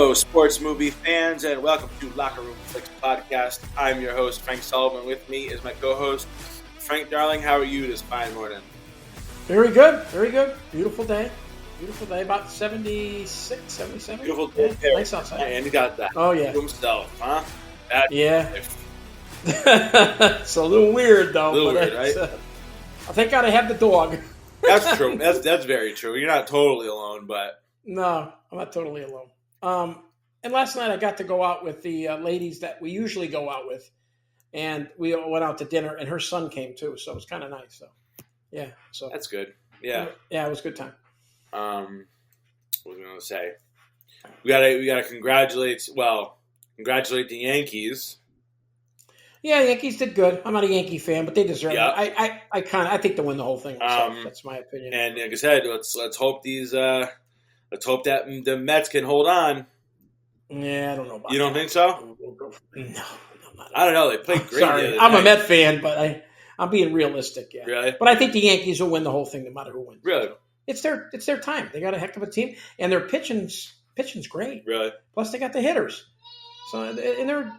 Hello, sports movie fans, and welcome to Locker Room Flicks Podcast. I'm your host, Frank Sullivan. With me is my co-host, Frank Darling. How are you this fine morning? Very good, very good. Beautiful day. Beautiful day, about 76, 77. Beautiful day. Yeah, nice outside. And he got that to himself, huh? It's a little weird, though. A little weird, right? Thank God I have the dog. That's true. That's very true. You're not totally alone, but... No, I'm not totally alone. And last night I got to go out with the ladies that we usually go out with. And we all went out to dinner, and her son came, too. So it was kind of nice. So, yeah. So that's good. Yeah. Yeah, it was a good time. What was I going to say? We gotta congratulate the Yankees. Yeah, Yankees did good. I'm not a Yankee fan, but they deserve it. I think they'll win the whole thing myself. That's my opinion. And like I said, let's hope let's hope that the Mets can hold on. Yeah, I don't know about You don't that. think so? No. I don't know. They played great. Sorry, I'm a Met fan, but I'm being realistic. Yeah, really. But I think the Yankees will win the whole thing, no matter who wins. Really, it's their time. They got a heck of a team, and their pitching's great. Really. Plus, they got the hitters. So, and they're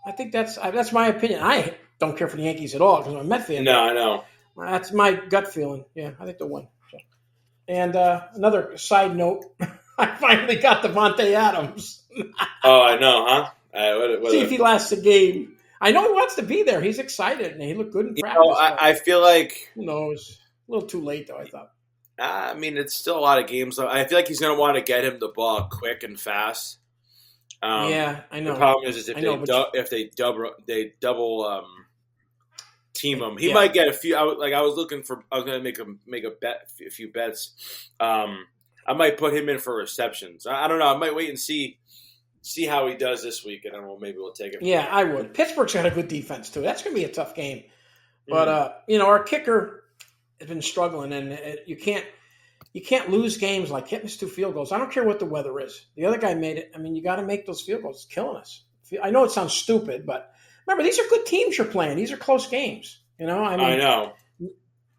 I think that's my opinion. I don't care for the Yankees at all because I'm a Met fan. No, I know. That's my gut feeling. Yeah, I think they'll win. So. And another side note, I finally got Devontae Adams. Oh, I know, huh? What See if he lasts the game. I know he wants to be there. He's excited, and he looked good in practice. I feel like... Who knows? A little too late, though, I thought. I mean, it's still a lot of games. Though. I feel like he's going to want to get him the ball quick and fast. Yeah, I know. The problem is if they double team him, he might get a few. I was going to make a few bets. I might put him in for receptions. I don't know. I might wait and see how he does this week, and then maybe we'll take it. Yeah, I would. Pittsburgh's got a good defense too. That's going to be a tough game. But our kicker has been struggling, and you can't lose games like hitting 2 field goals. I don't care what the weather is. The other guy made it. I mean, you got to make those field goals. It's killing us. I know it sounds stupid, but remember, these are good teams you're playing. These are close games. I know.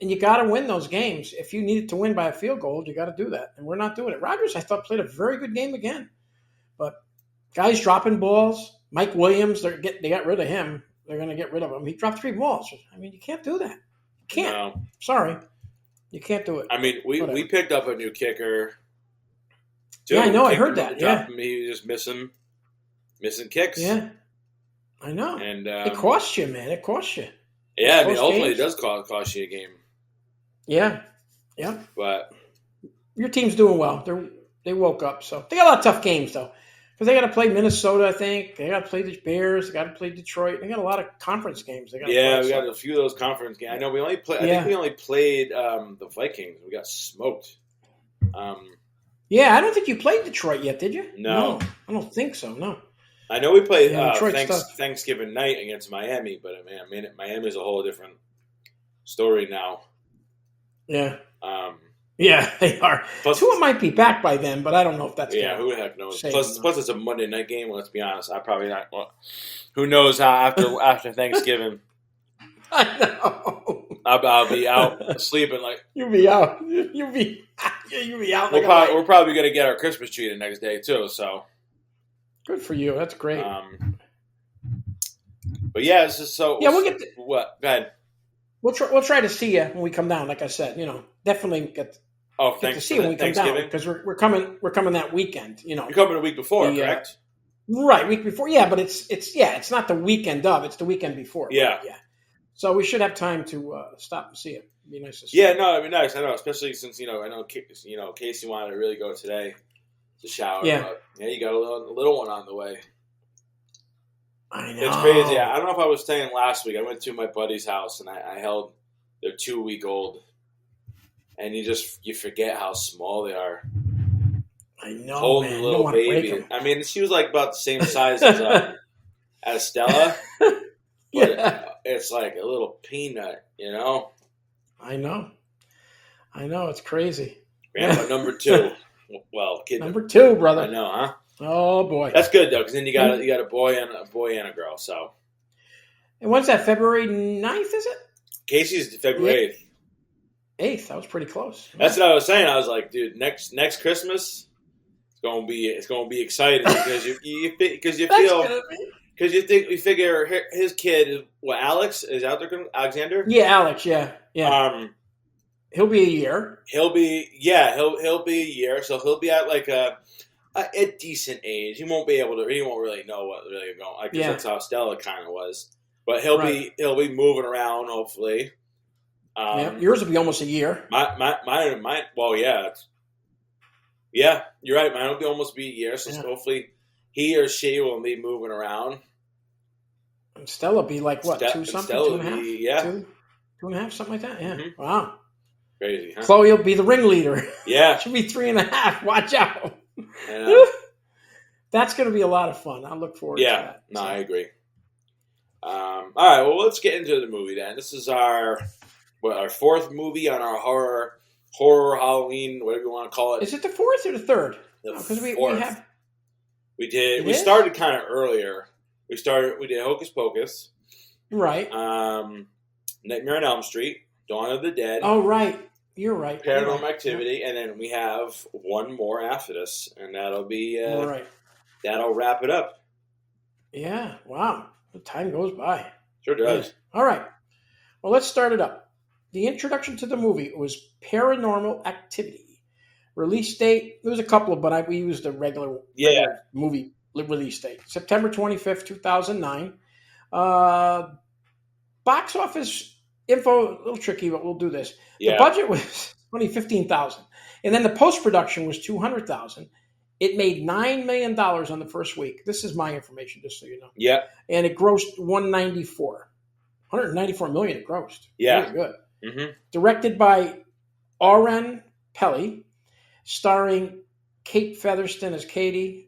And you got to win those games. If you needed to win by a field goal, you got to do that. And we're not doing it. Rodgers, I thought, played a very good game again. But guys dropping balls. Mike Williams, they got rid of him. They're going to get rid of him. He dropped 3 balls. I mean, you can't do that. You can't. No. Sorry. You can't do it. I mean, we picked up a new kicker. Too. Yeah, I know. I heard that. Yeah. He was just missing kicks. Yeah. I know. And it costs you, man. It costs you. Yeah, I mean, ultimately, it does cost you a game. Yeah. Yeah. But your team's doing well. They woke up. So they got a lot of tough games, though. Because they got to play Minnesota, I think. They got to play the Bears. They got to play Detroit. They got a lot of conference games. We got a few of those conference games. I know we only played. I think we only played the Vikings. We got smoked. Yeah, I don't think you played Detroit yet, did you? No, I don't think so. No. I know we played Thanksgiving night against Miami, but I mean, Miami's a whole different story now. Yeah. Yeah, they are. Plus, Tua might be back by then, but I don't know if that's who the heck knows. Plus, it's a Monday night game. Let's be honest. I probably not. Well, who knows how after Thanksgiving? I know. I'll be out sleeping like you'll be out. You'll be out. We're probably gonna get our Christmas tree the next day too. So good for you. That's great. But yeah, it's just so. Yeah, we'll get. What? Go ahead. We'll try to see you when we come down. Like I said, definitely get to see you when we come down because we're coming that weekend. You're coming a week before, correct? Right, week before. Yeah, but it's not the weekend of. It's the weekend before. Yeah, right? Yeah. So we should have time to stop and see it. It'd be nice to see. Yeah, no, it'd be nice. I know, especially since I know Casey wanted to really go today to shower. Yeah, but, you got a little one on the way. I know. It's crazy. I don't know if I was saying last week. I went to my buddy's house and I held their 2-week-old, and you forget how small they are. I know, holding man. a little baby. I mean, she was like about the same size as Stella. Yeah, it's like a little peanut, I know. It's crazy. Grandpa number 2. Well, kid number 2, brother. I know, huh? Oh boy, that's good though, because then you got a boy and a girl. So, and when's that? February 9th, is it? Casey's February 8th. 8th. That was pretty close. That's what I was saying. I was like, dude, next Christmas, It's gonna be exciting because you figure his kid, Alex is out there, Alexander. Yeah, Alex. Yeah. He'll be a year. He'll be a year, so he'll be at like a decent age. He won't really know what really going. I guess that's how Stella kind of was, but he'll be moving around hopefully. Yours will be almost a year. Mine. Well, yeah. Yeah, you're right. Mine will almost be a year, so hopefully he or she will be moving around. And Stella be like what, 2 something, 2.5? Yeah. 2.5, something like that. Yeah. Mm-hmm. Wow. Crazy, huh? Chloe will be the ringleader. Yeah. She'll be 3.5. Watch out. That's going to be a lot of fun. I look forward to that. Yeah, no, I agree. All right, well, let's get into the movie then. This is our 4th movie on our horror Halloween, whatever you want to call it. Is it the 4th or the 3rd? Because we have. We started kind of earlier. We did Hocus Pocus. Right. Nightmare on Elm Street, Dawn of the Dead. Oh, right. You're right. Paranormal Activity, and then we have one more after this, and that'll be right. That'll wrap it up. Yeah. Wow. The time goes by. Sure does. Yeah. All right. Well, let's start it up. The introduction to the movie was Paranormal Activity. Release date, there was a couple of, but we used the regular movie release date. September 25th, 2009. Box office info, a little tricky, but we'll do this. Yeah. The budget was only $15,000. And then the post-production was $200,000. It made $9 million on the first week. This is my information, just so you know. Yeah. And it grossed $194 million it grossed. Yeah. Very good. Mm-hmm. Directed by Oren Peli, starring Kate Featherston as Katie,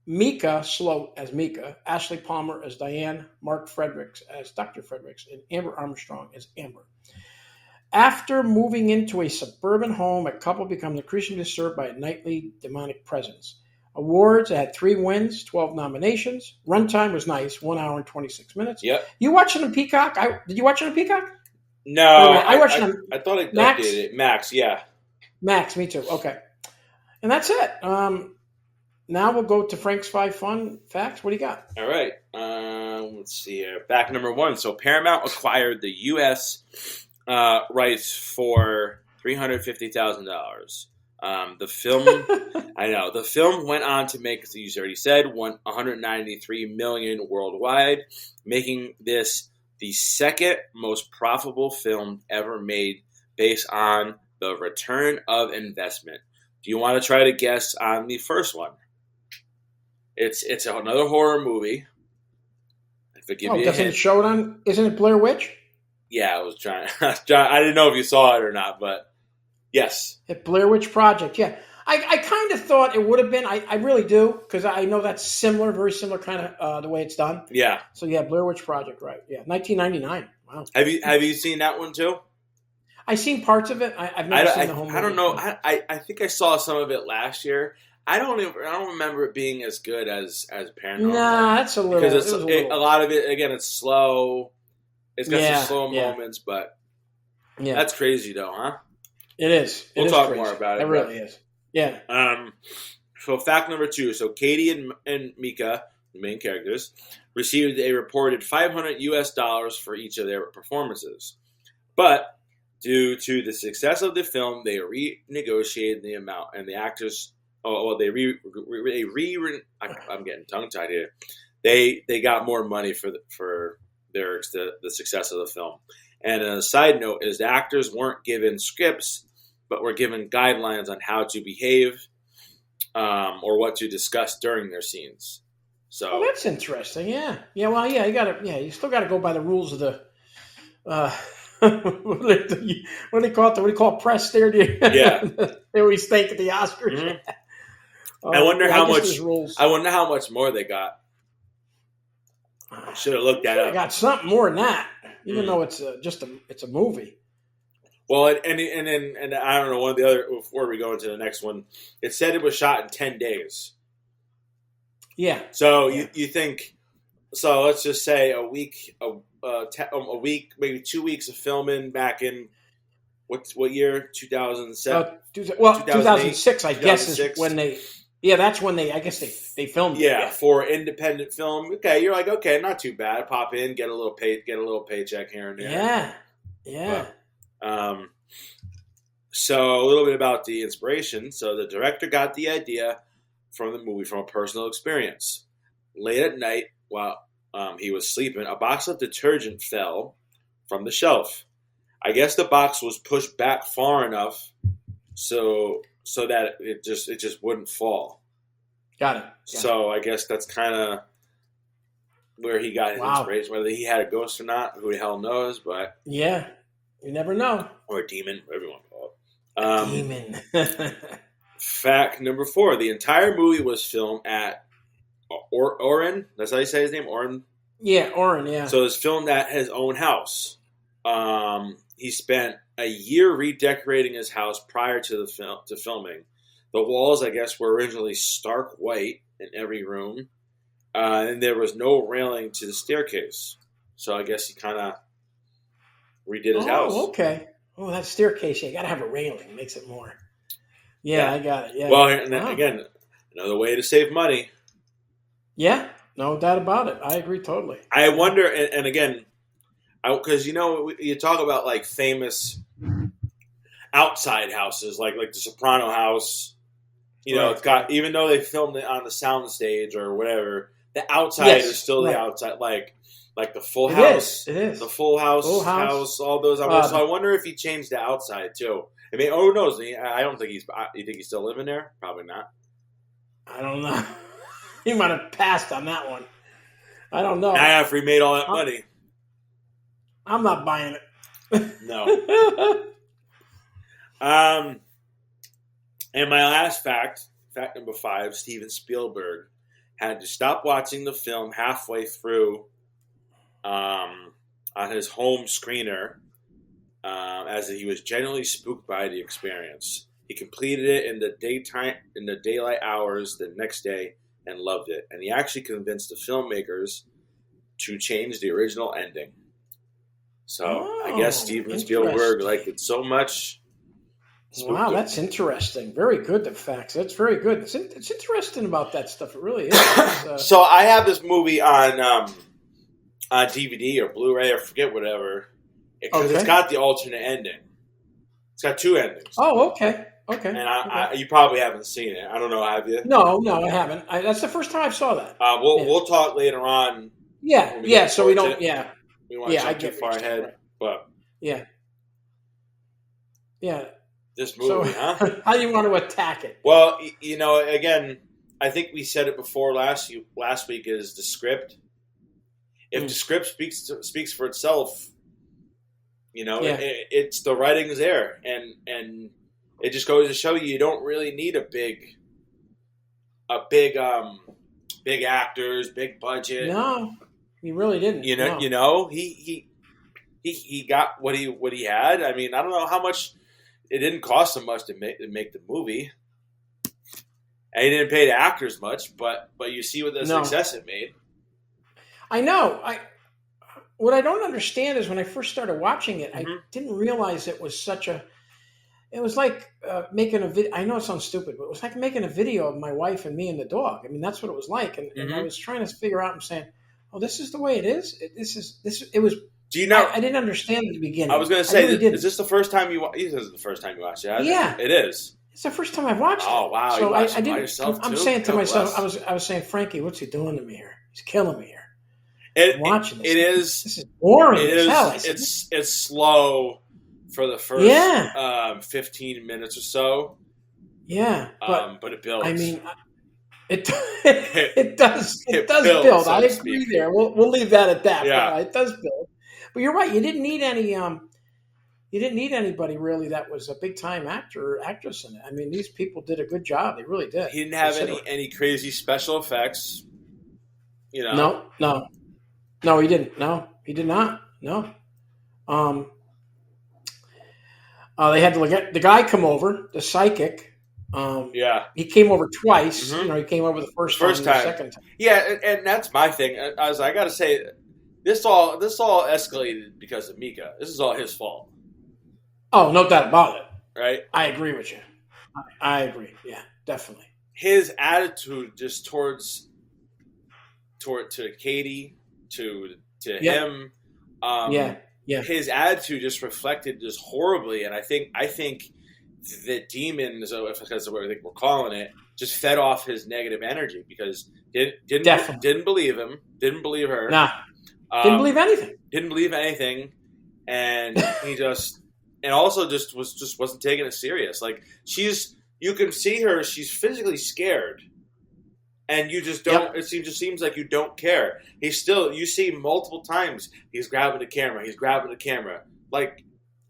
Mika Sloat as Mika, Ashley Palmer as Diane, Mark Fredericks as Dr. Fredericks, and Amber Armstrong as Amber. After moving into a suburban home, a couple becomes increasingly disturbed by a nightly demonic presence. Awards, it had 3 wins, 12 nominations. Runtime was nice, 1 hour and 26 minutes. Yep. You watching on Peacock? Did you watch it on Peacock? No, I watched it on I thought I Max. Did it. Max, yeah. Max, me too. Okay. And that's it. Now we'll go to Frank's 5 fun facts. What do you got? All right. Let's see here. Fact number 1. So Paramount acquired the U.S. Rights for $350,000. The film, I know, the film went on to make, as you already said, $193 million worldwide, making this the second most profitable film ever made based on the return of investment. Do you want to try to guess on the first one? It's another horror movie. Doesn't it show it on? Isn't it Blair Witch? Yeah, I was trying. I didn't know if you saw it or not, but yes. At Blair Witch Project, yeah. I kind of thought it would have been. I really do, because I know that's similar, very similar kind of the way it's done. Yeah. So yeah, Blair Witch Project, right? Yeah, 1999. Wow. Have you seen that one too? I've seen parts of it. I've never seen the whole movie. I don't know. I think I saw some of it last year. I don't remember it being as good as Paranormal. Nah, that's a little. Because a lot of it, again, it's slow. It's got some slow moments, but that's crazy though, huh? It is. We'll talk more about it. It really is. Yeah. So fact number 2. So Katie and Mika, the main characters, received a reported $500 for each of their performances. But due to the success of the film, they renegotiated the amount, and the actors, I'm getting tongue-tied here. They got more money for the success of the film. And a side note is the actors weren't given scripts, but were given guidelines on how to behave or what to discuss during their scenes. So that's interesting. Yeah. Well, you still got to go by the rules of the. What do they call it? What do you call press there? Yeah. They always think at the Oscars. Mm-hmm. I wonder how much more they got. I should have looked that up. I got something more than that, even though it's a movie. Well, and I don't know, one of the other, before we go into the next one, it said it was shot in 10 days. Yeah. So you think, so let's just say a week, maybe 2 weeks of filming back in what year? 2007. 2006, I guess, is when they. Yeah, that's when I guess they filmed it. Yeah, for independent film. Okay, you're like, okay, not too bad. Pop in, get a little paycheck here and there. Yeah. But, so a little bit about the inspiration. So the director got the idea from the movie from a personal experience. Late at night, while he was sleeping, a box of detergent fell from the shelf. I guess the box was pushed back far enough so that it just wouldn't fall. Got it. So I guess that's kind of where he got his inspiration. Whether he had a ghost or not, who the hell knows? But yeah, you never know. Or a demon, whatever you want to call it. Demon. Fact number 4: the entire movie was filmed at Oren. That's how you say his name, Oren. Yeah, Oren. Yeah. So it's filmed at his own house. He spent a year redecorating his house prior to filming. The walls, I guess, were originally stark white in every room, and there was no railing to the staircase. So I guess he kind of redid his house. Oh, okay. Oh, that staircase, you got to have a railing. It makes it more. Yeah, I got it. Yeah. Well, and then, again, another way to save money. Yeah, no doubt about it. I agree totally. I wonder, and again, because you talk about like famous outside houses, like the Soprano house. It's got, even though they filmed it on the sound stage or whatever, the outside is still the outside, like the Full House. It is. The Full House, all those. So I wonder if he changed the outside too. I mean, who knows? I don't think he's. You think he's still living there? Probably not. I don't know. He might have passed on that one. I don't know. After he made all that money. I'm not buying it. No. And my last fact number 5: Steven Spielberg had to stop watching the film halfway through on his home screener, as he was genuinely spooked by the experience. He completed it in the daylight hours the next day and loved it. And he actually convinced the filmmakers to change the original ending. So I guess Steven Spielberg liked it so much. Wow, that's interesting. Very good, the facts. That's very good. It's interesting about that stuff. It really is. So I have this movie on DVD or Blu-ray or forget whatever. Because it's got the alternate ending. It's got 2 endings. Oh, okay. Okay. And you probably haven't seen it. I don't know, have you? No, I haven't. That's the first time I saw that. We'll talk later on. Yeah. So we don't. Yeah. We want to jump too far ahead, right. But yeah. This movie, huh? How do you want to attack it? Well, again, I think we said it before last week. Is the script? If the script speaks for itself, it's the writing's there, and it just goes to show you don't really need a big actors, big budget. No, he really didn't. He got what he had. I mean, I don't know how much. It didn't cost him much to make the movie, and he didn't pay the actors much. But you see what the success it made. I know. What I don't understand is when I first started watching it, I didn't realize it was such a. It was like making a video. I know it sounds stupid, but it was like making a video of my wife and me and the dog. I mean, that's what it was like, and I was trying to figure out and saying, "Oh, this is the way it is. It was." Do you know? I didn't understand at the beginning. I was going to say, is this the first time you? This is the first time you watched it. Yeah, it is. It's the first time I've watched it. Oh wow! So I didn't. I'm saying to myself, I was saying, Frankie, what's he doing to me here? He's killing me here. Watching this. This is boring. It's slow for the first 15 minutes or so. Yeah, but it builds. I mean, it does build. I agree there. We'll leave that at that. Yeah, it does build. But you're right. You didn't need any. You didn't need anybody really that was a big time actor or actress in it. I mean, these people did a good job. They really did. He didn't have any crazy special effects. No, he didn't. No, he did not. No. They had to look at the guy come over, the psychic. He came over twice. He came over the first time. The second time. Yeah, and that's my thing. I got to say. This all escalated because of Mika. This is all his fault. Oh, no doubt about it. Right? I agree with you. I agree. Yeah, definitely. his attitude just to Katie, to him, his attitude just reflected just horribly, and I think the demons, if that's what I think we're calling it, just fed off his negative energy because didn't believe him, didn't believe her, didn't believe anything, and he just wasn't taking it serious. Like you can see her, she's physically scared. And you just don't. It just seems like you don't care. You see multiple times he's grabbing the camera. Like,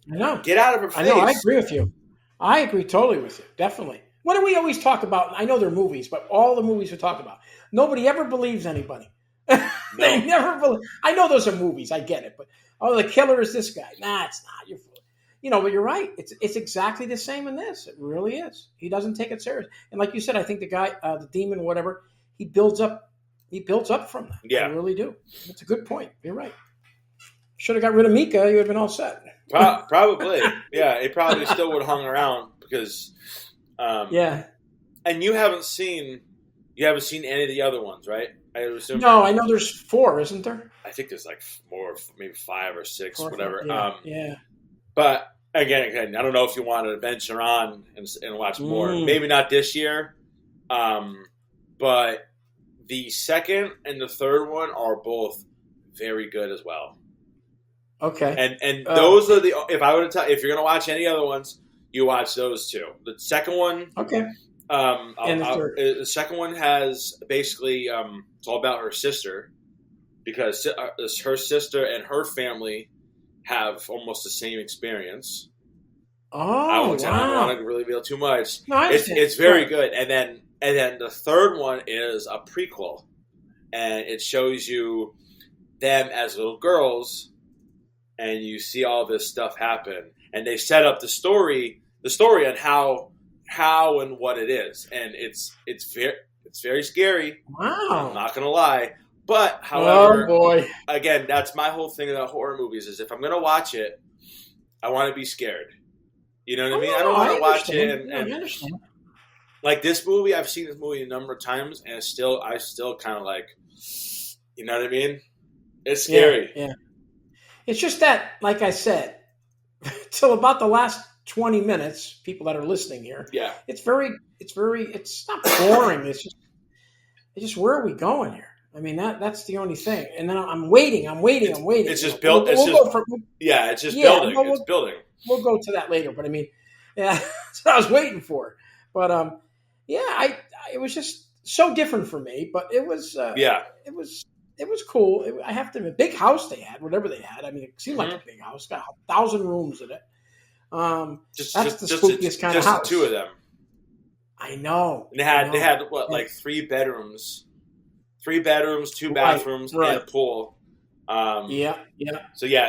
I know. Get out of her face. I know. I agree with you. I agree totally with you. Definitely. What do we always talk about? I know they're movies, but all the movies we talk about, nobody ever believes anybody. They never believe. I know those are movies. I get it, but the killer is this guy. Nah, it's not. You're but you're right. It's exactly the same in this. It really is. He doesn't take it serious. And like you said, I think the guy, the demon, whatever, he builds up from that. Yeah. I really do. That's a good point. You're right. Should have got rid of Mika. You would have been all set. Probably. Yeah. It probably still would have hung around because. And you haven't seen any of the other ones, right? I assume. No, I know there's 4, isn't there? I think there's like more, maybe 5 or 6, 4, whatever. Yeah. But again, I don't know if you wanted to venture on and watch more. Maybe not this year. But the second and the third one are both very good as well. Okay. And those are if you're going to watch any other ones, you watch those 2. The second one. Okay. The second one has basically it's all about her sister because her sister and her family have almost the same experience. Oh, I don't want to really reveal too much. No, I understand. It's very good. And then the third one is a prequel, and it shows you them as little girls, and you see all this stuff happen, and they set up the story on how and what it is, and it's very scary. Wow, I'm not gonna lie. But, however, oh boy. Again, that's my whole thing about horror movies is if I'm going to watch it, I want to be scared. You know what I mean? I don't want to watch it. And I understand. Like this movie, I've seen this movie a number of times, and I still kind of like, you know what I mean? It's scary. Yeah. It's just that, like I said, till about the last 20 minutes, people that are listening here, it's not boring. It's just, where are we going here? I mean, that's the only thing. And then I'm waiting. It's just built. It's building. It's building. We'll go to that later. But I mean, that's what I was waiting for. But it was just so different for me. But it was it was cool. I have to admit, big house they had, whatever they had. I mean, it seemed like a big house. Got 1,000 rooms in it. That's the spookiest kind of house. Just the 2 of them. I know. And they had like 3 bedrooms. 3 bedrooms, 2 bathrooms, and a pool. So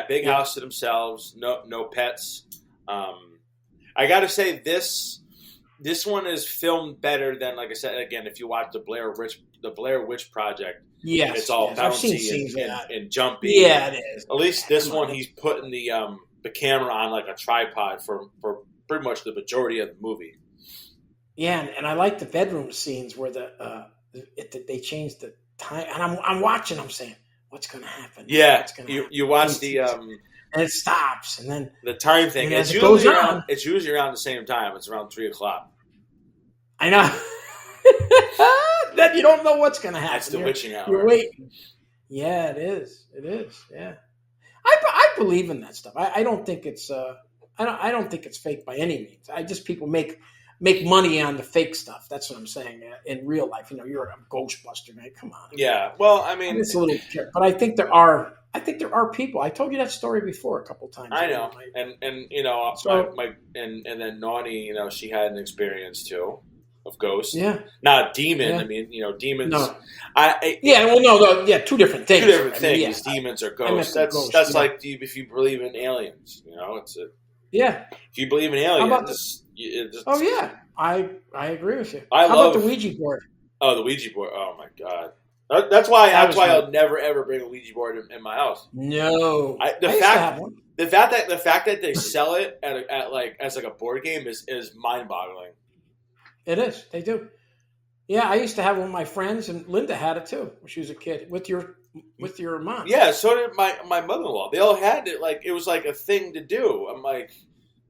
big house to themselves. No pets. I got to say this one is filmed better than, like I said again. If you watch the Blair Witch Project, it's all bouncy and jumpy. Yeah, it is. At least this one, he's putting the camera on like a tripod for pretty much the majority of the movie. Yeah, and I like the bedroom scenes where they changed the time, and I'm watching. I'm saying, "What's going to happen?" Yeah, you watch the and it stops, and then the time thing. It's usually around the same time. It's around 3:00. I know. Then you don't know what's going to happen. That's the witching hour. You're waiting. Yeah, it is. It is. Yeah, I believe in that stuff. I don't think it's I don't think it's fake by any means. I just people make money on the fake stuff. That's what I'm saying. In real life, you're a Ghostbuster, man. Come on. Yeah. Well, I mean, it's a little, but I think there are people. I told you that story before a couple times. I know, and then Naughty, she had an experience too of ghosts. Yeah. Not demon. Yeah. I mean, demons. No. Two different things. Two different things. Demons or ghosts. That's like if you believe in aliens. It's a. Yeah. If you believe in aliens. I agree with you. How about the Ouija board? Oh, the Ouija board. Oh my God. That's why I'll never ever bring a Ouija board in my house. No. The fact that they sell it at like as like a board game is mind boggling. It is. They do. Yeah, I used to have one of my friends, and Linda had it too when she was a kid with your mom. Yeah, so did my mother-in-law. They all had it. Like it was like a thing to do. I'm like,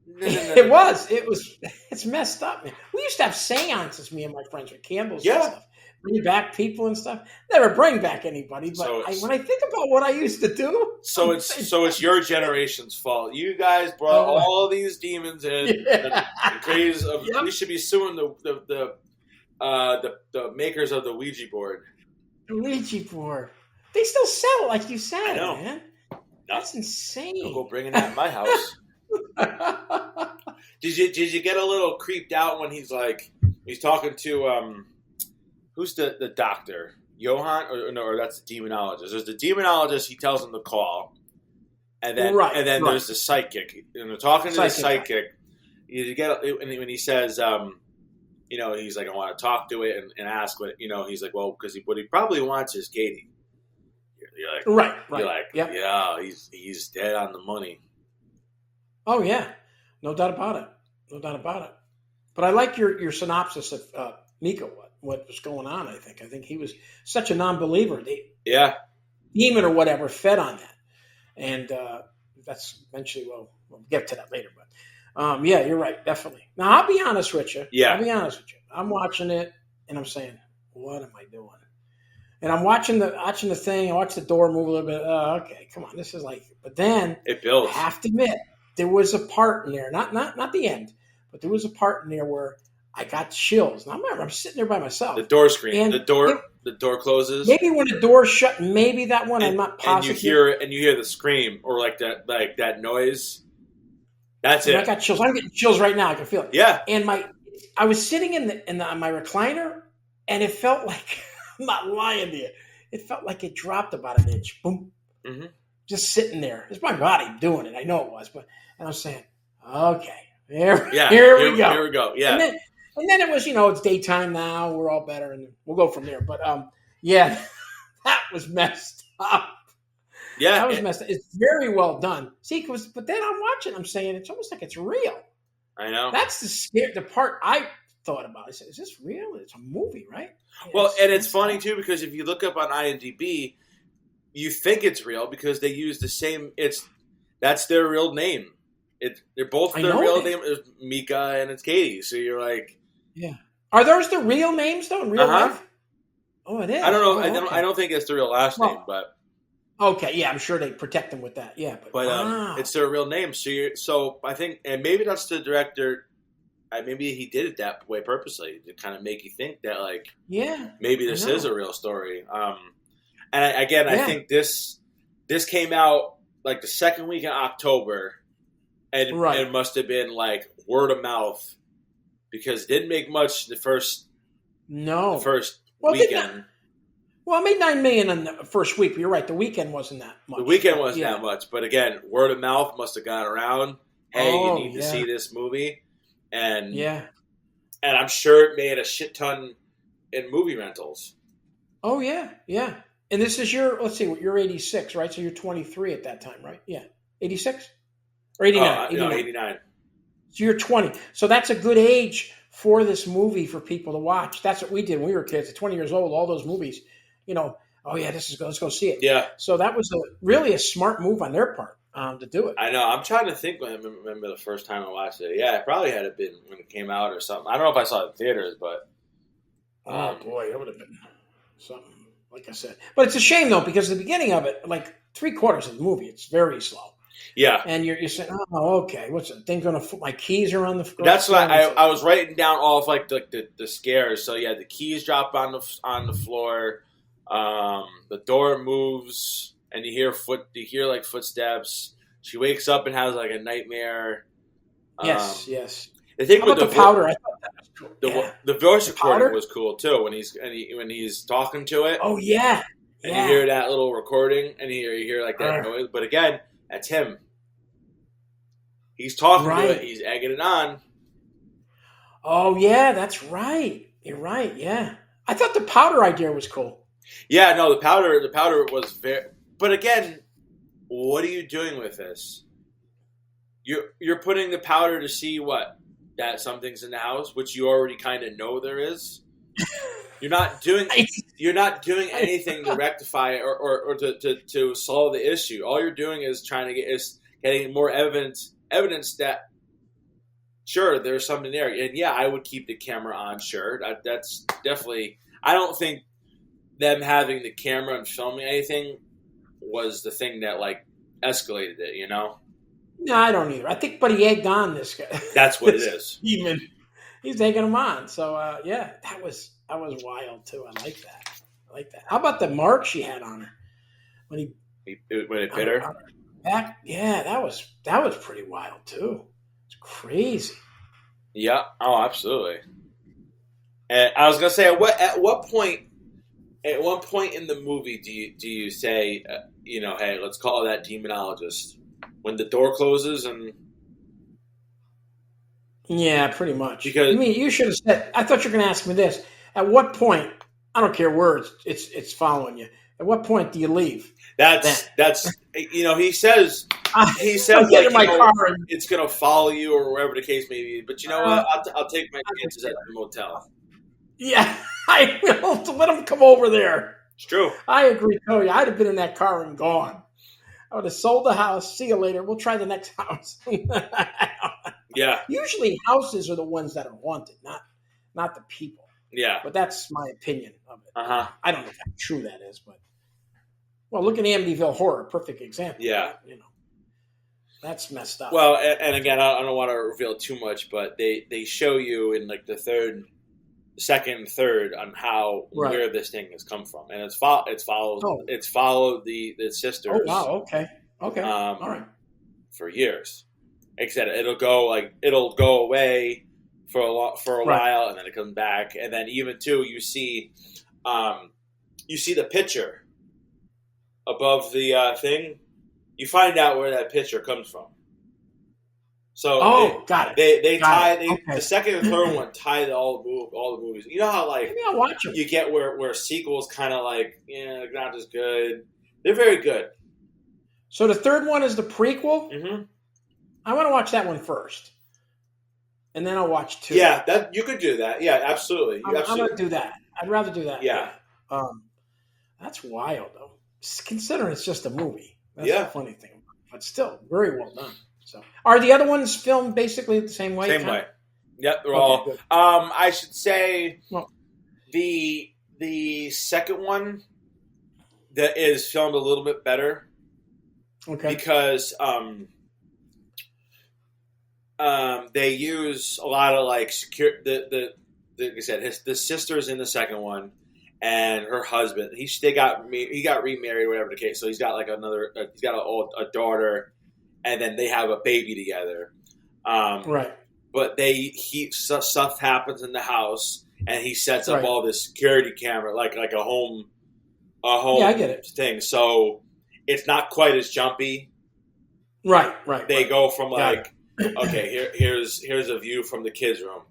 no, no, no, no, It no. was. It was. It's messed up, man. We used to have seances, me and my friends, with candles and Yeah. stuff. Bring back people and stuff. Never bring back anybody, but So when I think about what I used to do, it's your generation's fault. You guys brought all these demons in. yeah. The craze of Yep. we should be suing the makers of the Ouija board. The Ouija board. They still sell it, like you said, I know. man. No. That's insane. Don't go bringing that in my house. Did you get a little creeped out when he's talking to who's the doctor? Johann or that's the demonologist. There's the demonologist, he tells him to call. And then there's the psychic. And they're talking to the psychic. You get when he says he's like, I want to talk to it and ask what he's like, well, because what he probably wants is Katie. You're like, right. You're like, yep. Yeah, he's dead on the money. Oh yeah, no doubt about it. But I like your synopsis of Miko. What was going on? I think he was such a non-believer. Demon or whatever fed on that, and that's eventually we'll get to that later. But yeah, you're right, definitely. Now I'll be honest with you. Yeah, I'll be honest with you. I'm watching it and I'm saying, what am I doing? And I'm watching the thing. I watch the door move a little bit. Okay, come on, this is like. But then it builds. I have to admit, there was a part in there, not the end, but there was a part in there where I got chills. Now I remember I'm sitting there by myself. The door screen. The door closes. Maybe when the door's shut, maybe that one. I'm not positive. And you hear the scream or like that noise. That's it. I got chills. I'm getting chills right now. I can feel it. Yeah. And I was sitting in my recliner, and it felt like I'm not lying to you. It felt like it dropped about an inch. Boom. Mm-hmm. Just sitting there. It's my body doing it. I know it was, but I was saying, okay, here we go. Here we go. Yeah. And then it was, it's daytime now. We're all better, and we'll go from there. But yeah, that was messed up. Yeah, that was messed up. It's very well done. See, but then I'm watching. I'm saying it's almost like it's real. I know. That's the part I thought about. I said, "Is this real? It's a movie, right?" Well, and it's funny too because if you look up on IMDb, you think it's real because they use the same. That's their real name. They're both their real name is Mika and it's Katie. So you're like, yeah. Are those the real names though in real life? Oh, it is. I don't know. Oh, I don't think it's the real last name, but. Okay, yeah, I'm sure they protect them with that. Yeah, but it's their real name. So I think, and maybe that's the director. Maybe he did it that way purposely to kind of make you think that, like, maybe this is a real story. I think this came out like the second week in October, and it must have been like word of mouth because it didn't make much the first weekend. Well, it made $9 million in the first week. But you're right. The weekend wasn't that much. The weekend wasn't that much, but again, word of mouth must have gone around. Hey, you need to see this movie, and I'm sure it made a shit ton in movie rentals. Oh yeah. And this is you're 86, right? So you're 23 at that time, right? Yeah, 86 or 89. 89. So you're 20. So that's a good age for this movie for people to watch. That's what we did when we were kids. At 20 years old, all those movies. Let's go see it. Yeah. So that was really a smart move on their part to do it. I know. I'm trying to think when I remember the first time I watched it. Yeah, it probably had been when it came out or something. I don't know if I saw it in theaters, but. Oh, boy, it would have been something, like I said. But it's a shame, though, because the beginning of it, like 3/4 of the movie, it's very slow. Yeah. And you're saying, oh, okay, what's the thing going to, my keys are on the. That's what I was writing down all of like the scares. So, yeah, the keys drop on the floor. The door moves, and you hear like footsteps. She wakes up and has like a nightmare. Yes. The thing with the powder, I thought that was cool. The voice recording was cool too when he's talking to it. Oh yeah, and you hear that little recording, and you hear like that noise. But again, that's him. He's talking to it. He's egging it on. Oh yeah, that's right. You're right. Yeah, I thought the powder idea was cool. Yeah, no, the powder was very. But again, what are you doing with this? You're putting the powder to see what that something's in the house, which you already kind of know there is. You're not doing anything to rectify it or to solve the issue. All you're doing is getting more evidence that sure there's something there. And yeah, I would keep the camera on. Sure, that's definitely. I don't think them having the camera and filming anything was the thing that like escalated it. You know? No, I don't either. I think, but he egged on this guy. That's what it is. He's taking him on. So yeah, that was wild too. I like that. How about the mark she had on her when it hit her? On her back? Yeah, that was pretty wild too. It's crazy. Yeah. Oh, absolutely. And I was gonna say, at what point in the movie do you say, hey, let's call that demonologist when the door closes and. Yeah, pretty much. Because you should have said. I thought you were going to ask me this. At what point? I don't care where it's following you. At what point do you leave? That's he says get in my car. It's going to follow you or wherever the case may be. But you know what? I'll take my chances at the motel. Yeah, I will to let him come over there. It's true. I agree, Tony. I'd have been in that car and gone. I would have sold the house. See you later. We'll try the next house. Yeah. Usually houses are the ones that are haunted, not the people. Yeah. But that's my opinion of it. Uh-huh. I don't know how true that is, but look at Amityville Horror, perfect example. Yeah. That's messed up. Well, and again, I don't want to reveal too much, but they show you in like the second and third on how where this thing has come from, and it's followed the sisters. Oh wow, okay. All right. For years. Like I said, it'll go away for a while, and then it comes back, and then even too, you see the picture above the thing. You find out where that picture comes from. So got it. The second and third one tied all the movies. You know how like maybe I'll watch them. You get where sequels kind of like not as good. They're very good. So the third one is the prequel. Mm-hmm. I want to watch that one first, and then I'll watch 2. Yeah, that you could do that. Yeah, absolutely. I'm going to do that. I'd rather do that. Yeah. That's wild though. Considering it's just a movie. That's the funny thing, but still very well done. So, are the other ones filmed basically the same way? Same way. Yep, they're all. Good. I should say, the second one that is filmed a little bit better. Okay. Because they use a lot of like like I said, the sister's in the second one, and her husband. He got remarried, whatever the case. So he's got like he's got a daughter, and then they have a baby together. Right. But stuff happens in the house, and he sets up all this security camera, like a home. Yeah, I get it. Thing. So it's not quite as jumpy. Right. They go from like, okay, here's a view from the kids' room.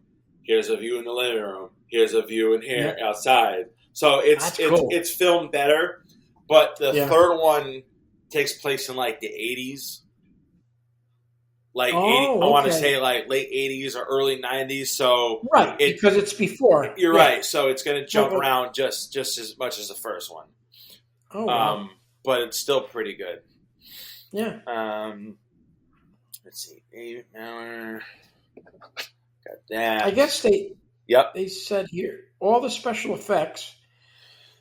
Here's a view in the living room. Here's a view in here outside. So it's filmed better, but the third one takes place in like the 80s. Like I want to say like late 80s or early 90s. So because it's before. You're right. So it's going to jump around just as much as the first one. Oh, wow. But it's still pretty good. Yeah. Let's see. 8 hour. Got that. I guess they said here all the special effects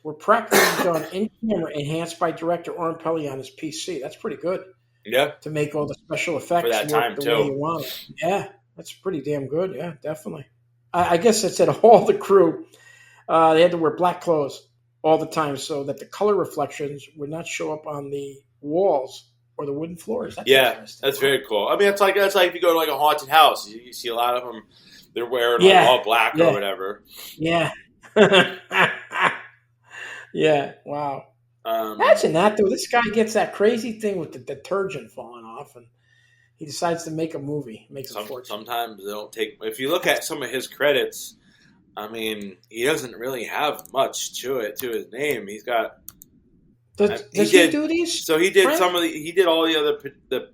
were practically done in camera, enhanced by director Oren Peli on his PC. That's pretty good. Yeah. To make all the special effects for that time the way you want it. Yeah, that's pretty damn good. Yeah, definitely. I guess it said all the crew they had to wear black clothes all the time so that the color reflections would not show up on the walls or the wooden floors. That's very cool. I mean, that's like if you go to like a haunted house, you see a lot of them. They're wearing like all black or whatever. Yeah. Yeah. Wow. Imagine that though. This guy gets that crazy thing with the detergent falling off, and he decides to make a movie. Makes a fortune. Sometimes they don't take. If you look at some of his credits, I mean, he doesn't really have much to his name. He's got. Does he do these? So he did He did all the other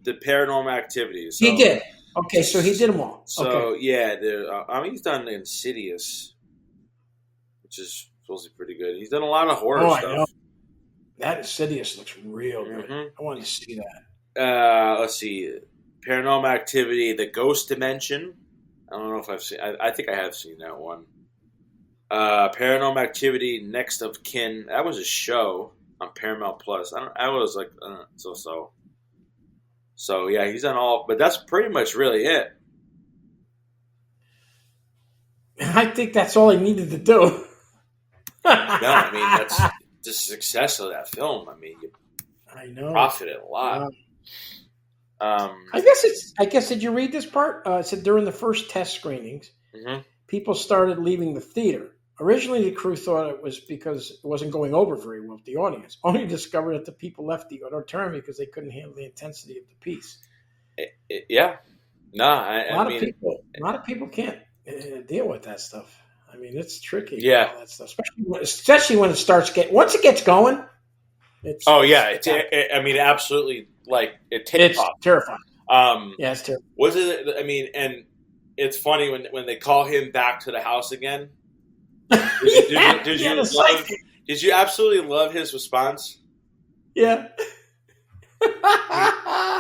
the Paranormal Activities. So. He did. Okay, so he did them all. So yeah, he's done Insidious. which is supposed to be pretty good. He's done a lot of horror Oh, I stuff. know. That Insidious looks real good. Mm-hmm. I want to see that. Let's see, Paranormal Activity, The Ghost Dimension. I don't know if I've seen. I think I have seen that one. Paranormal Activity, Next of Kin. That was a show on Paramount Plus. I was like so. So yeah, he's done all, but that's pretty much really it. I think that's all he needed to do. No, I mean that's the success of that film. I mean, you profited a lot. I guess did you read this part? It said during the first test screenings, people started leaving the theater. Originally, the crew thought it was because it wasn't going over very well with the audience. Only discovered that the people left the auditorium because they couldn't handle the intensity of the piece. Yeah, no, a lot of people can't deal with that stuff. I mean, it's tricky. Yeah, all that stuff, especially when it starts once it gets going. I mean, absolutely, like it's terrifying. Yeah, it's terrifying. Was it? I mean, and it's funny when they call him back to the house again. Did you absolutely love his response? Yeah.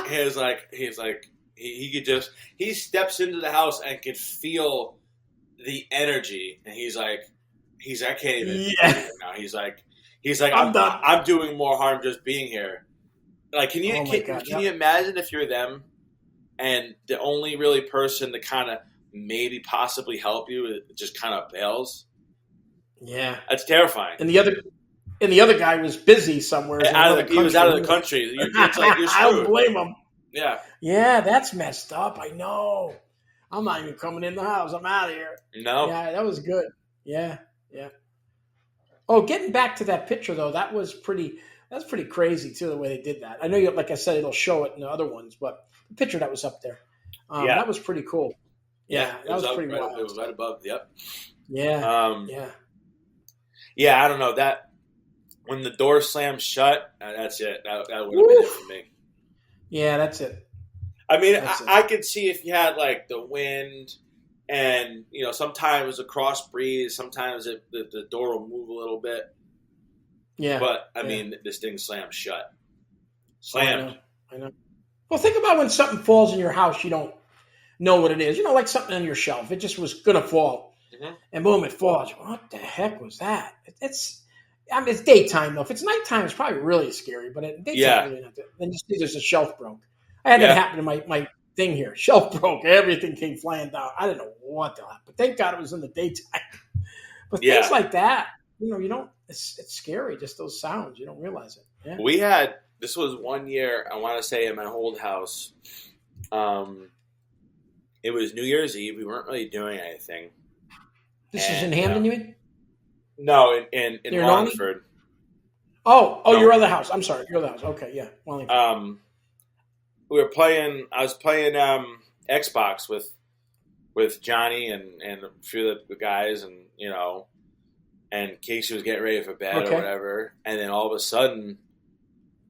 He's like he steps into the house and can feel the energy, and I can't even now. He's like I'm done. I'm doing more harm just being here. Like, can you imagine if you're them and the only really person to kind of maybe possibly help you just kind of bails? Yeah, that's terrifying. And the other guy was busy somewhere. He was out of the country. It's like you're screwed. I don't blame him. Yeah, that's messed up. I know. I'm not even coming in the house. I'm out of here. No. Yeah, that was good. Yeah. Oh, getting back to that picture though, that's pretty crazy too, the way they did that. I know, like I said, it'll show it in the other ones, but the picture that was up there, that was pretty cool. Yeah, that was pretty wild. It was right above. Yep. Yeah. Yeah, I don't know that when the door slams shut. That's it. That would have been it for me. Yeah, that's it. I mean, I could see if you had like the wind, and sometimes a cross breeze, sometimes the door will move a little bit. Yeah, but I mean, this thing slammed shut. Slammed. I know. Well, think about when something falls in your house, you don't know what it is. Like something on your shelf, it just was gonna fall. And boom, it falls. What the heck was that? It's daytime though. If it's nighttime, it's probably really scary. But at daytime, really not. Then you see there's a shelf broke. I had that happen to my thing here. Shelf broke. Everything came flying down. I didn't know what the hell. But thank God it was in the daytime. But things like that, you don't. It's scary. Just those sounds. You don't realize it. Yeah. We had. This was 1 year. I want to say in my old house. It was New Year's Eve. We weren't really doing anything. This is in Hamden, you mean? No, in Wallingford. Oh, no. Your other house. I'm sorry, your other house. Okay, yeah, Wallingford. We were playing. I was playing Xbox with Johnny and a few of the guys, and Casey was getting ready for bed or whatever. And then all of a sudden,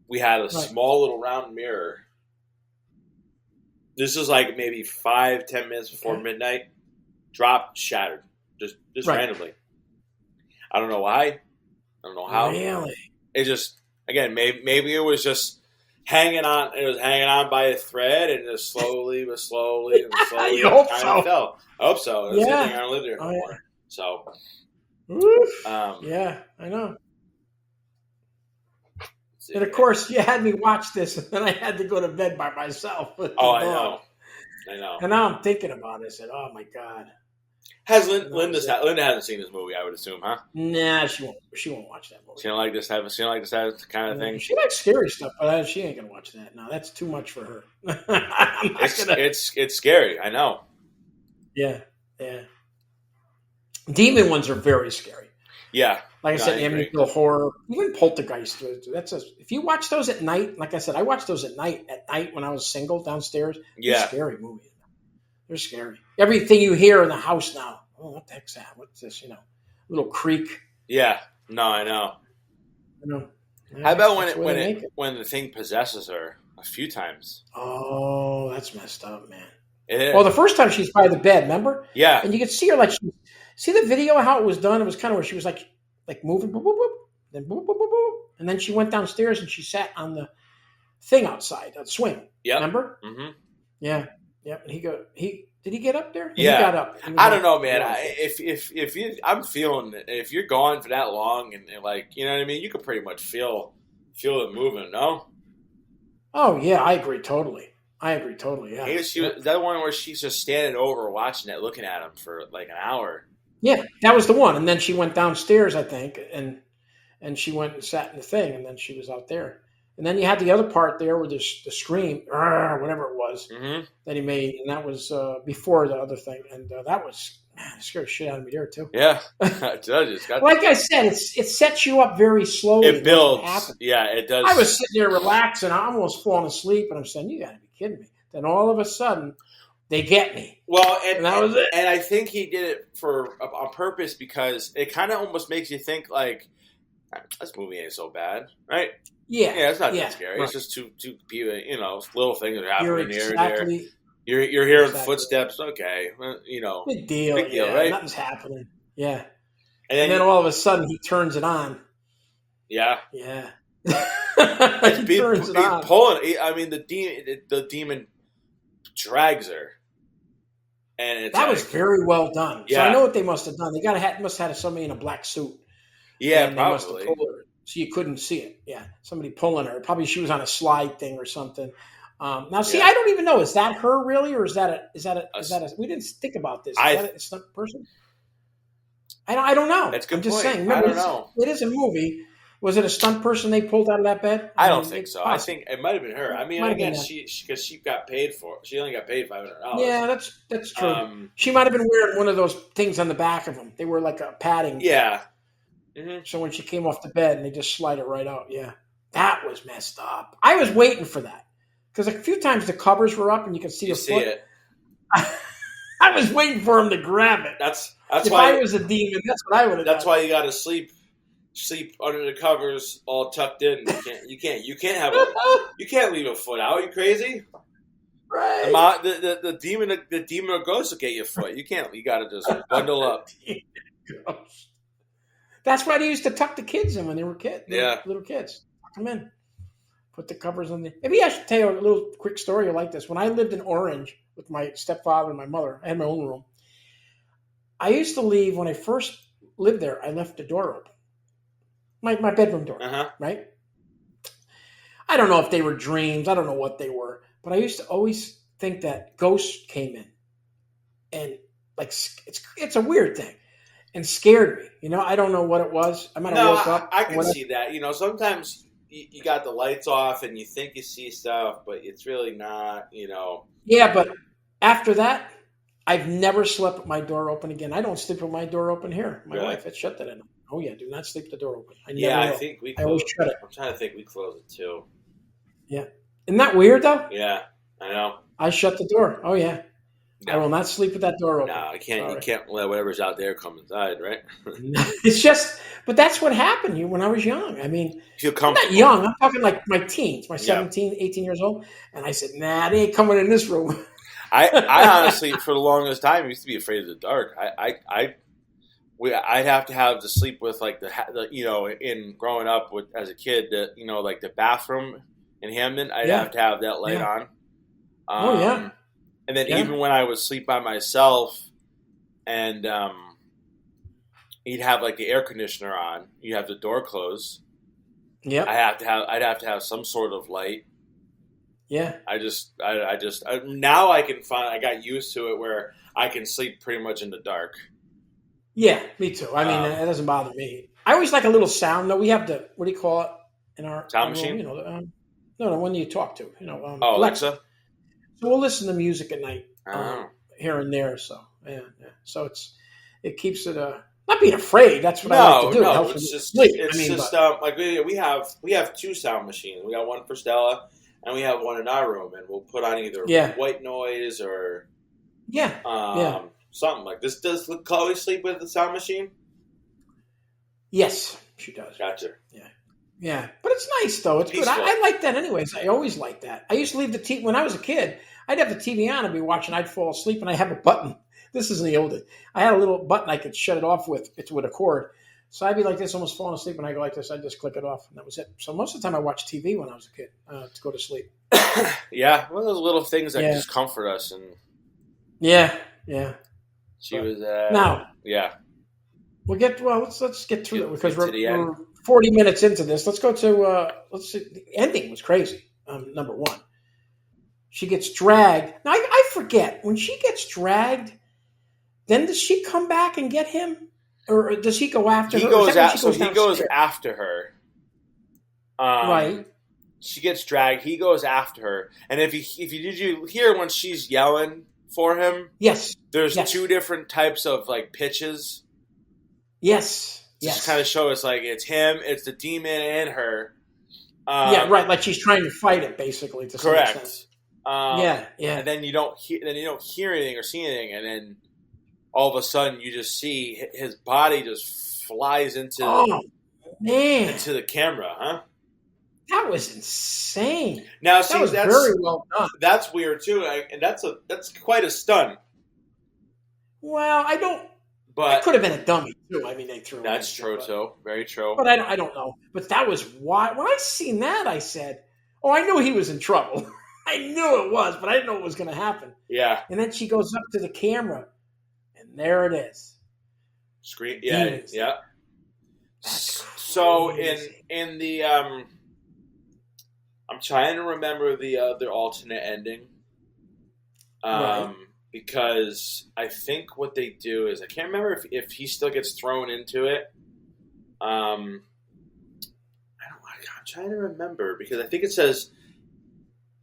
we had a small little round mirror. This was like maybe 5-10 minutes before midnight. Dropped, shattered. Just randomly. I don't know why. I don't know how. Really? It just, again, maybe it was just hanging on. It was hanging on by a thread, and just slowly and slowly you hope so. Fell. I hope so. It's I don't live there anymore. Yeah. So. Yeah, I know. And of course, you had me watch this, and then I had to go to bed by myself. I know. And now I'm thinking about it. I said, "Oh my God." Linda hasn't seen this movie, I would assume, huh? Nah, she won't. She won't watch that movie. She don't like this type of kind of thing. She likes scary stuff, but she ain't gonna watch that. No, that's too much for her. It's scary. I know. Yeah. Demon ones are very scary. Yeah. Like I said, Amityville Horror, even Poltergeist. If you watch those at night, like I said, I watched those at night when I was single downstairs. Yeah. They're scary movies. They're scary. Everything you hear in the house now. Oh, what the heck's that? What's this? Little creak. Yeah. No, I know. How about when the thing possesses her a few times? Oh, that's messed up, man. It is. Well, the first time she's by the bed, remember? Yeah. And you can see her like See the video how it was done? It was kind of where she was like moving, boop, boop, boop, then boop, boop, boop, boop, and then she went downstairs and she sat on the thing outside, the swing. Yep. Remember? Mm-hmm. Yeah. Yep. And did he get up there? Yeah. He got up. I don't know, man. I'm feeling it. If you're gone for that long and like, you know what I mean, you could pretty much feel it moving. No. Oh yeah, I agree totally. Yeah. She was that one where she's just standing over watching it, looking at him for like an hour. Yeah, that was the one. And then she went downstairs, I think, and she went and sat in the thing, and then she was out there. And then you had the other part there with the scream, whatever it was, that he made, and that was before the other thing. And that was, man, it scared the shit out of me there, too. Yeah, it does. Like I said, it sets you up very slowly. It builds. Yeah, it does. I was sitting there relaxing. I'm almost falling asleep, and I'm saying, you got to be kidding me. Then all of a sudden, they get me. Well, and that was it. And I think he did it on purpose because it kind of almost makes you think like, this movie ain't so bad, right? Yeah, it's not that scary. Right. It's just two people, little things that are happening here and there. You're hearing footsteps. Okay, big deal, right? Nothing's happening. Yeah, and then all of a sudden he turns it on. Yeah. He turns it on. Pulling. I mean, the demon drags her, and that was very well done. Yeah. So I know what they must have done. They must have had somebody in a black suit. Yeah, probably. probably. So you couldn't see it. Yeah, somebody pulling her. Probably she was on a slide thing or something. Now, see, I don't even know. Is that her really, or is that a? We didn't think about this. Is that a stunt person? I don't know. That's a good I'm just point. saying. Remember, I don't know. It is a movie. Was it a stunt person they pulled out of that bed? I don't think so. I think it might have been her. I mean, again, because she got paid for it. She only got paid $500. Yeah, that's true. She might have been wearing one of those things on the back of them. They were like a padding. Yeah. Mm-hmm. So when she came off the bed and they just slide it right out. Yeah, that was messed up. I was waiting for that because a few times the covers were up and you could see the foot. It. I was waiting for him to grab it. That's if why I was a demon. That's what I would have done. That's why you got to sleep under the covers, all tucked in. You can't you can't leave a foot out. You crazy? Right. The demon or ghost will get your foot. You can't. You got to just bundle up. That's why they used to tuck the kids in when they were kids. Yeah, little kids. Tuck them in. Put the covers on. Maybe I should tell you a little quick story like this. When I lived in Orange with my stepfather and my mother, I had my own room. I used to leave when I first lived there. I left the door open. My bedroom door, right? I don't know if they were dreams. I don't know what they were. But I used to always think that ghosts came in. And like it's a weird thing. And scared me. I don't know what it was. I might have woke up. I can see that. Sometimes you got the lights off and you think you see stuff, but it's really not, Yeah, but after that, I've never slept with my door open again. I don't sleep with my door open here. My wife had shut that in. Oh, yeah, do not sleep with the door open. I think we close. I always shut it. I'm trying to think we close it too. Yeah. Isn't that weird, though? Yeah, I know. I shut the door. Oh, yeah. No. I will not sleep with that door open. No, I can't. Sorry. You can't let whatever's out there come inside, right? It's just, but that's what happened when I was young. I mean, feel I'm not young. I'm talking like my teens, my 17, 18 years old. And I said, nah, they ain't coming in this room. I honestly, for the longest time, used to be afraid of the dark. I'd have to have to sleep with like the in growing up as a kid, like the bathroom in Hamden, I'd have to have that light on. Oh yeah. And then even when I would sleep by myself, and you'd have like the air conditioner on, you have the door closed. Yeah. I'd have to have some sort of light. Yeah. Now I can find. I got used to it where I can sleep pretty much in the dark. Yeah, me too. I mean, it doesn't bother me. I always like a little sound though. We have the what do you call it in our sound machine? No, the one you talk to. Alexa. So we'll listen to music at night here and there. So yeah. So it keeps it not being afraid. That's what I like to do. No, it's just like we have two sound machines. We got one for Stella, and we have one in our room, and we'll put on either white noise or something like this. Does Chloe sleep with the sound machine? Yes, she does. Gotcha. Yeah, but it's nice though. It's peaceful. Good. I like that anyways. I always like that. I used to leave the TV when I was a kid. I'd have the TV on and be watching. I'd fall asleep, and I have a button This is the old. I had a little button I could shut it off with. It's with a cord. So I'd be like this, almost falling asleep. When I go like this, I'd just click it off, and that was it. So most of the time, I watched TV when I was a kid to go to sleep. Yeah, one of those little things that just comfort us. And yeah. She was now. Yeah. Let's get through it because we're 40 minutes into this. Let's go to let's see. The ending was crazy. Number one, she gets dragged. Now I forget when she gets dragged. Then does she come back and get him, or does he go after her? He goes after her. Right. She gets dragged. He goes after her, and did you hear when she's yelling for him? Yes. There's two different types of like pitches. Yes. Just kind of show us like it's him, it's the demon, and her. Yeah, right. Like she's trying to fight it, basically. To correct. Yeah. And then you don't hear anything or see anything, and then all of a sudden you just see his body just flies into into the camera, huh? That was insane. Now, see, that's very well done. That's weird too, and that's quite a stunt. Well, I don't. But it could have been a dummy too. I mean, they threw. That's true too. Very true. But I don't know. But that was why. When I seen that, I said, "Oh, I knew he was in trouble. I knew it was, but I didn't know what was going to happen." Yeah. And then she goes up to the camera, and there it is. Screen. Yeah. Demons. Yeah. So in the I'm trying to remember the other alternate ending. Right. Because I think what they do is I can't remember if he still gets thrown into it. I'm trying to remember because I think it says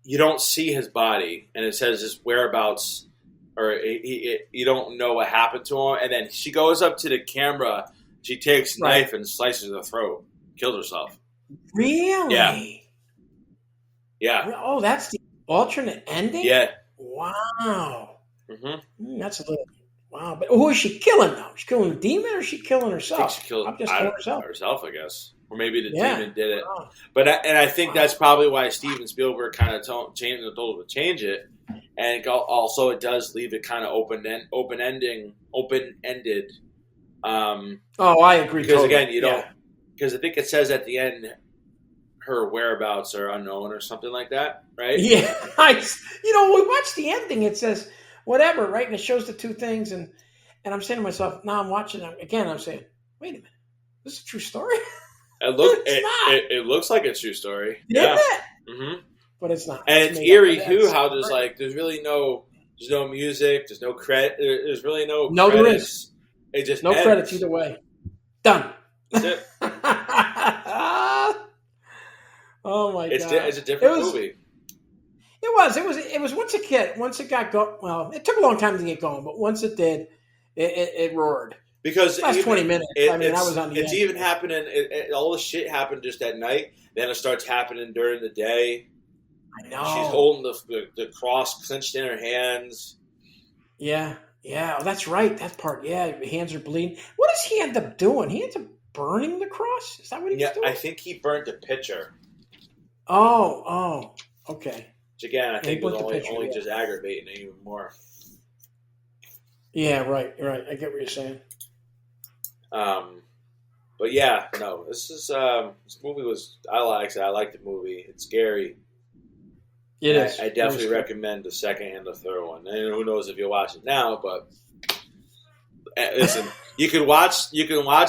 you don't see his body and it says his whereabouts or you don't know what happened to him. And then she goes up to the camera. She takes a knife and slices her throat, kills herself. Really? Yeah. Yeah. Oh, that's the alternate ending? Yeah. Wow. Mm-hmm. That's a little wow. But who is she killing now? She's killing the demon, or is she killing herself? I think she killed herself, I guess, or maybe the demon did it. Wow. But I think that's probably why Steven Spielberg kind of told him to change it, and also it does leave it kind of open-ended. Oh, I agree. Because again, you don't. Because I think it says at the end her whereabouts are unknown or something like that, right? Yeah, we watched the ending. It says whatever, right? And it shows the two things, and I'm saying to myself, now I'm watching it again. I'm saying, wait a minute, this is a true story. It looks like a true story. Isn't it? Mm-hmm. But it's not. And it's eerie too. How there's really no music, there's no credit, there's really no credits. There is. It just no ends. Credits either way. Done. That's it. Oh my god! It's a different movie. It was once it got going. Well, it took a long time to get going, but once it did, it roared. Because the last 20 minutes. I was on the It's end. even happening. All the shit happened just at night. Then it starts happening during the day. I know. She's holding the cross clenched in her hands. Yeah. Oh, that's right. That part. Yeah, hands are bleeding. What does he end up doing? He ends up burning the cross. Is that what he was doing? I think he burnt the picture. Oh, okay. Which again, I think was only just aggravating it even more. Yeah, right. I get what you're saying. But yeah, no, this movie was. I like the movie. It's scary. It is. I definitely recommend the second and the third one. And who knows if you'll watch it now, but listen, you can watch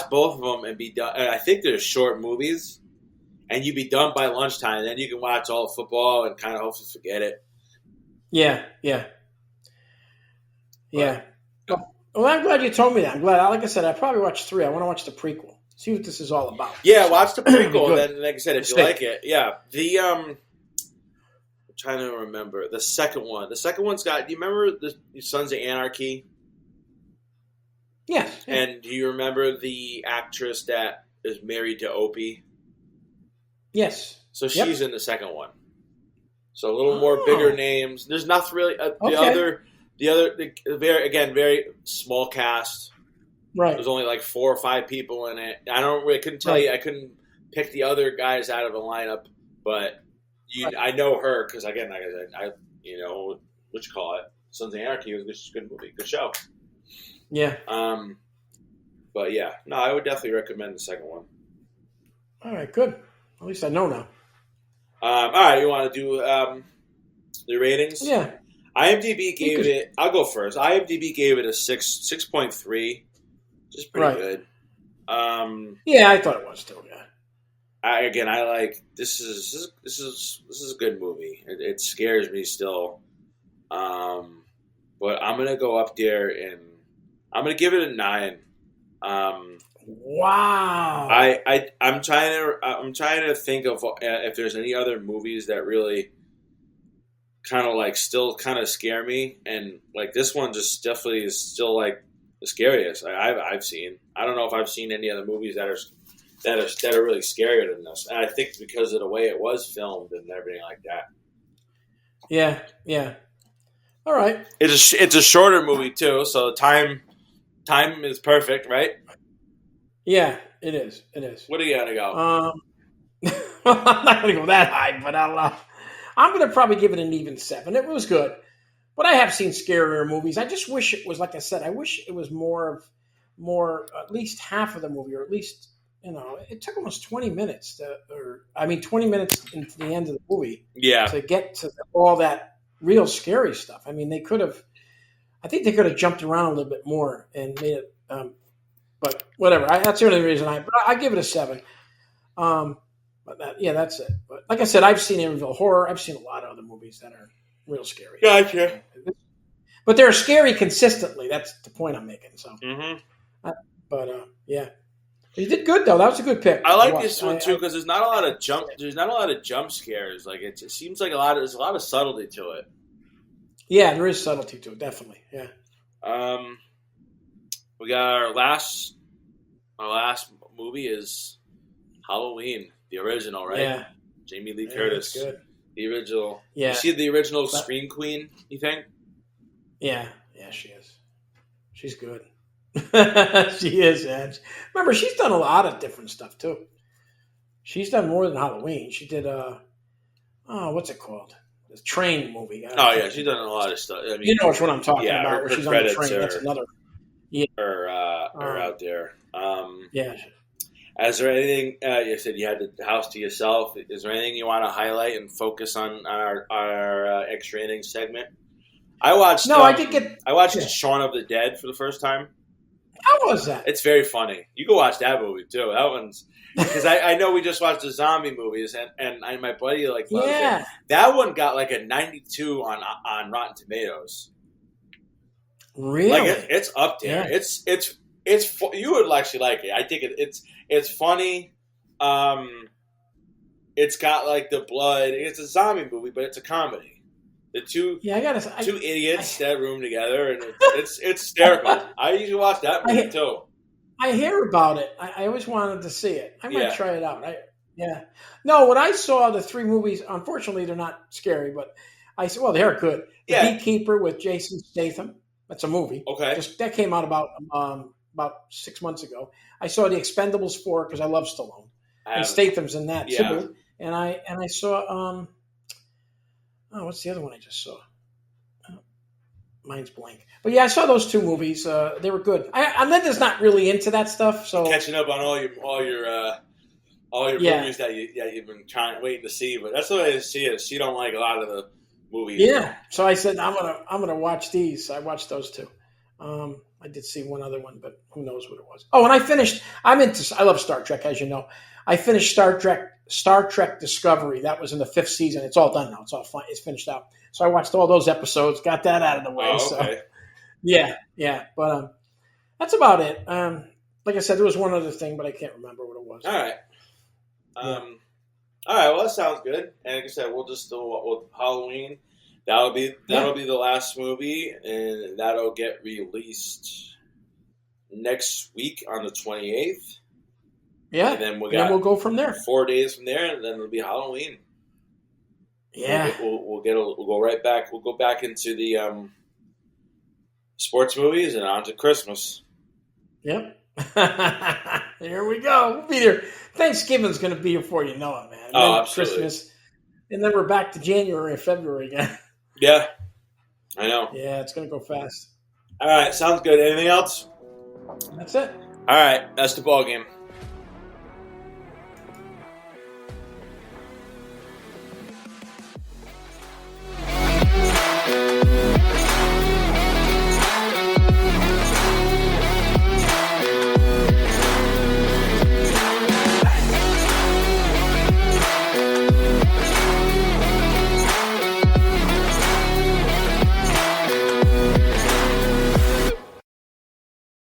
both of them and be done. And I think they're short movies. And you'd be done by lunchtime. Then you can watch all the football and kind of hopefully forget it. Yeah. Well, I'm glad you told me that. I'm glad. Like I said, I probably watched 3. I want to watch the prequel. See what this is all about. Yeah, watch the prequel. And then, like I said, if you like it, yeah. I'm trying to remember the second one. The second one's got. Do you remember the Sons of Anarchy? Yes. Yeah. And do you remember the actress that is married to Opie? Yes. So she's in the second one. So a little more bigger names. There's nothing really. The other, very small cast. Right. There's only like 4 or 5 people in it. I couldn't tell you. I couldn't pick the other guys out of the lineup, but I know her because again, like I said, what you call it, Sons of Anarchy was a good movie, good show. Yeah. But yeah, no, I would definitely recommend the second one. All right, good. At least I know now. All right, you want to do the ratings? Yeah. IMDb gave it. I'll go first. IMDb gave it a 6.3, which is pretty good. Yeah, I thought it was too. Yeah. I like this is a good movie. It scares me still, but I'm gonna go up there and I'm gonna give it a 9. Wow. I'm trying to think of if there's any other movies that really kind of like still kind of scare me, and like this one just definitely is still like the scariest I've seen. I don't know if I've seen any other movies that are really scarier than this, and I think because of the way it was filmed and everything like that. Yeah, yeah. All right. It's a shorter movie too, so time is perfect, right? Yeah, it is. It is. What are you gonna go? I'm not gonna go that high, but I'm gonna probably give it an even 7. It was good, but I have seen scarier movies. I just wish it was like I said. I wish it was more at least half of the movie, or at least it took almost 20 minutes 20 minutes into the end of the movie, to get to all that real scary stuff. I mean, I think they could have jumped around a little bit more and made it. But whatever. That's the only reason I give it a 7. But that's it. But like I said, I've seen Amityville Horror. I've seen a lot of other movies that are real scary. Gotcha. But they're scary consistently. That's the point I'm making. So, yeah, you did good though. That was a good pick. I like this one too because there's not a lot of jump scares. Like it seems like there's a lot of subtlety to it. Yeah, there is subtlety to it. Definitely. Yeah. We got our last movie is Halloween, the original, right? Yeah. Jamie Lee Curtis. That's good. The original. Yeah. You see the original Scream Queen, you think? Yeah. Yeah, she is. She's good. She is, yeah. Remember, she's done a lot of different stuff, too. She's done more than Halloween. She did, what's it called? The Train movie. Yeah, she's done a lot of stuff. I mean, you know which one I'm talking about, where she's on the train. That's another. Yeah. Are out there. Yeah. Is there anything you said you had the house to yourself? Is there anything you want to highlight and focus on our extra innings segment? I watched. I did get. I watched Shaun of the Dead for the first time. How was that? It's very funny. You can watch that movie too. That one's because I know we just watched the zombie movies and my buddy loves it. That one got like a 92 on Rotten Tomatoes. Really? Like it's up there. Yeah. It's you would actually like it. I think it's funny. It's got like the blood. It's a zombie movie, but it's a comedy. The two idiots that room together, and it's hysterical. I usually watch that movie too. I hear about it. I always wanted to see it. I might try it out. No, when I saw the 3 movies, unfortunately they're not scary, but I said, well, they're good. The Beekeeper with Jason Statham. That's a movie. Okay. That came out about 6 months ago. I saw The Expendables 4 because I love Stallone. And Statham's in that too. And I saw what's the other one I just saw? Mine's blank. But yeah, I saw those 2 movies. They were good. Linda's not really into that stuff, so catching up on all your movies that you've been waiting to see. But that's the way to see it. She don't like a lot of the movies. Yeah. So I said I'm gonna watch these. I watched those 2. I did see one other one, but who knows what it was. Oh, and I love Star Trek, as you know. I finished Star Trek Discovery. That was in the 5th season. It's all done now. It's all fine. It's finished out. So I watched all those episodes, got that out of the way. Oh, okay. So yeah. But that's about it. Like I said, there was one other thing, but I can't remember what it was. All right. All right. Well, that sounds good. And like I said, we'll just do Halloween. That'll be the last movie, and that'll get released next week on the 28th. Yeah, and then we'll go from there. 4 days from there, and then it'll be Halloween. Yeah, we'll go right back. We'll go back into the sports movies and on to Christmas. Yep. Here we go. We'll be there. Thanksgiving's going to be here before you know it, man. And then absolutely. Christmas, and then we're back to January and February again. Yeah, I know. Yeah, it's going to go fast. All right, sounds good. Anything else? That's it. All right, that's the ball game.